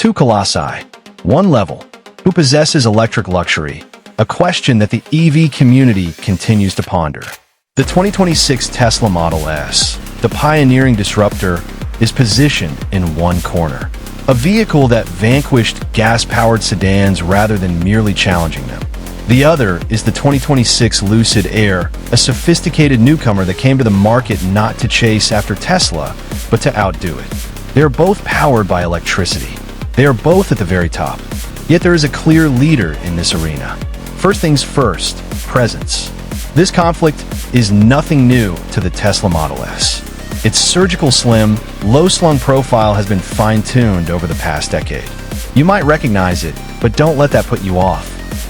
Two colossi, one level. Who possesses electric luxury? A question that the EV community continues to ponder. The 2026 Tesla Model S, the pioneering disruptor, is positioned in one corner. A vehicle that vanquished gas-powered sedans rather than merely challenging them. The other is the 2026 Lucid Air, a sophisticated newcomer that came to the market not to chase after Tesla, but to outdo it. They are both powered by electricity. They are both at the very top. Yet there is a clear leader in this arena. First things first, presence. This conflict is nothing new to the Tesla Model S. Its surgical slim, low-slung profile has been fine-tuned over the past decade. You might recognize it, but don't let that put you off.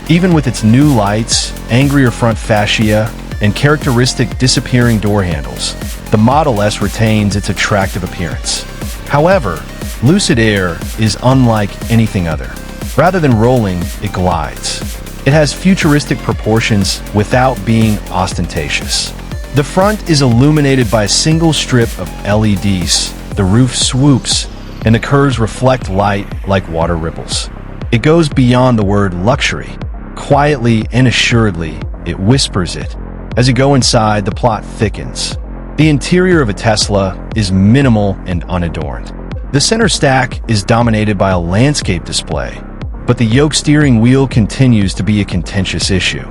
Even with its new lights, angrier front fascia, and characteristic disappearing door handles, the Model S retains its attractive appearance. However, Lucid Air is unlike anything other. Rather than rolling, it glides. It has futuristic proportions without being ostentatious. The front is illuminated by a single strip of LEDs, the roof swoops, and the curves reflect light like water ripples. It goes beyond the word luxury. Quietly and assuredly, it whispers it. As you go inside, the plot thickens. The interior of a Tesla is minimal and unadorned. The center stack is dominated by a landscape display, but the yoke steering wheel continues to be a contentious issue.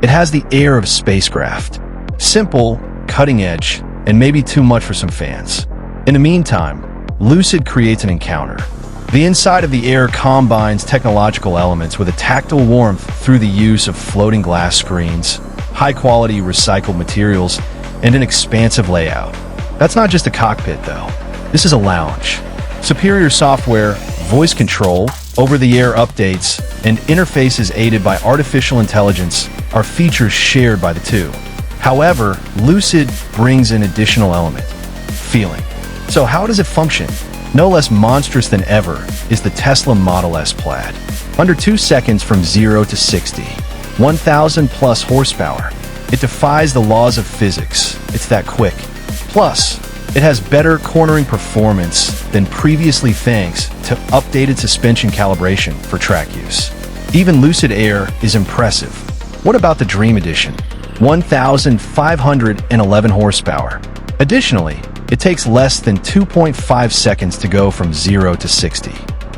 It has the air of spacecraft. Simple, cutting edge, and maybe too much for some fans. In the meantime, Lucid creates an encounter. The inside of the Air combines technological elements with a tactile warmth through the use of floating glass screens, high-quality recycled materials, and an expansive layout. That's not just a cockpit, though. This is a lounge. Superior software, voice control, over-the-air updates, and interfaces aided by artificial intelligence are features shared by the two. However, Lucid brings an additional element: feeling. So how does it function? No less monstrous than ever is the Tesla Model S Plaid. Under 2 seconds from 0 to 60, 1,000 plus horsepower. It defies the laws of physics. It's that quick. Plus, it has better cornering performance than previously thanks to updated suspension calibration for track use. Even Lucid Air is impressive. What about the Dream Edition? 1,511 horsepower. Additionally, it takes less than 2.5 seconds to go from 0 to 60.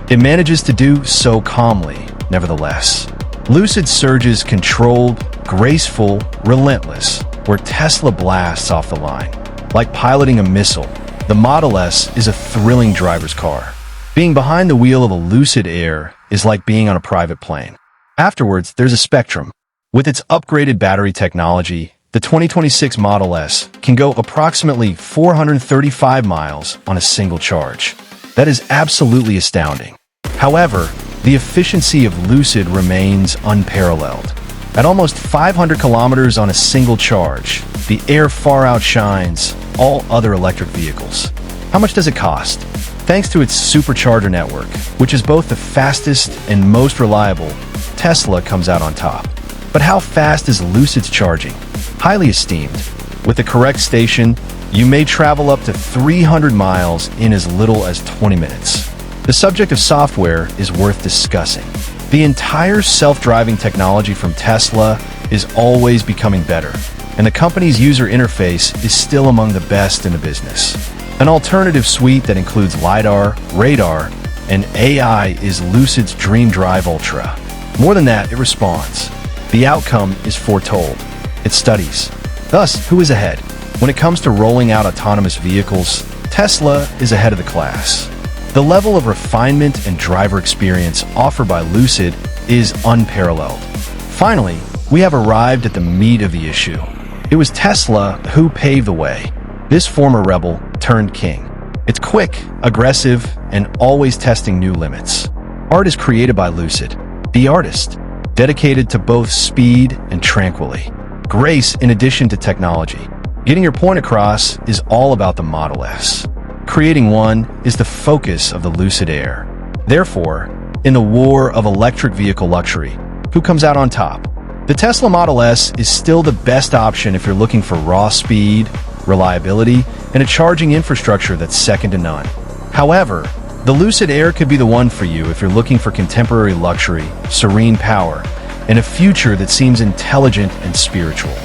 It manages to do so calmly, nevertheless. Lucid surges controlled, graceful, relentless, where Tesla blasts off the line. Like piloting a missile, the Model S is a thrilling driver's car. Being behind the wheel of a Lucid Air is like being on a private plane. Afterwards, there's a spectrum. With its upgraded battery technology, the 2026 Model S can go approximately 435 miles on a single charge. That is absolutely astounding. However, the efficiency of Lucid remains unparalleled. At almost 500 kilometers on a single charge, the Air far outshines all other electric vehicles. How much does it cost? Thanks to its supercharger network, which is both the fastest and most reliable, Tesla comes out on top. But how fast is Lucid's charging? Highly esteemed. With the correct station, you may travel up to 300 miles in as little as 20 minutes. The subject of software is worth discussing. The entire self-driving technology from Tesla is always becoming better, and the company's user interface is still among the best in the business. An alternative suite that includes LiDAR, radar, and AI is Lucid's Dream Drive Ultra. More than that, it responds. The outcome is foretold. It studies. Thus, who is ahead? When it comes to rolling out autonomous vehicles, Tesla is ahead of the class. The level of refinement and driver experience offered by Lucid is unparalleled. Finally, we have arrived at the meat of the issue. It was Tesla who paved the way. This former rebel turned king. It's quick, aggressive, and always testing new limits. Art is created by Lucid, the artist, dedicated to both speed and tranquility. Grace in addition to technology. Getting your point across is all about the Model S. Creating one is the focus of the Lucid Air. Therefore, in the war of electric vehicle luxury, who comes out on top? The Tesla Model S is still the best option if you're looking for raw speed, reliability, and a charging infrastructure that's second to none. However, The Lucid Air could be the one for you if you're looking for contemporary luxury, serene power, and a future that seems intelligent and spiritual.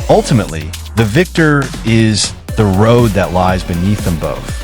Ultimately, the victor is the road that lies beneath them both.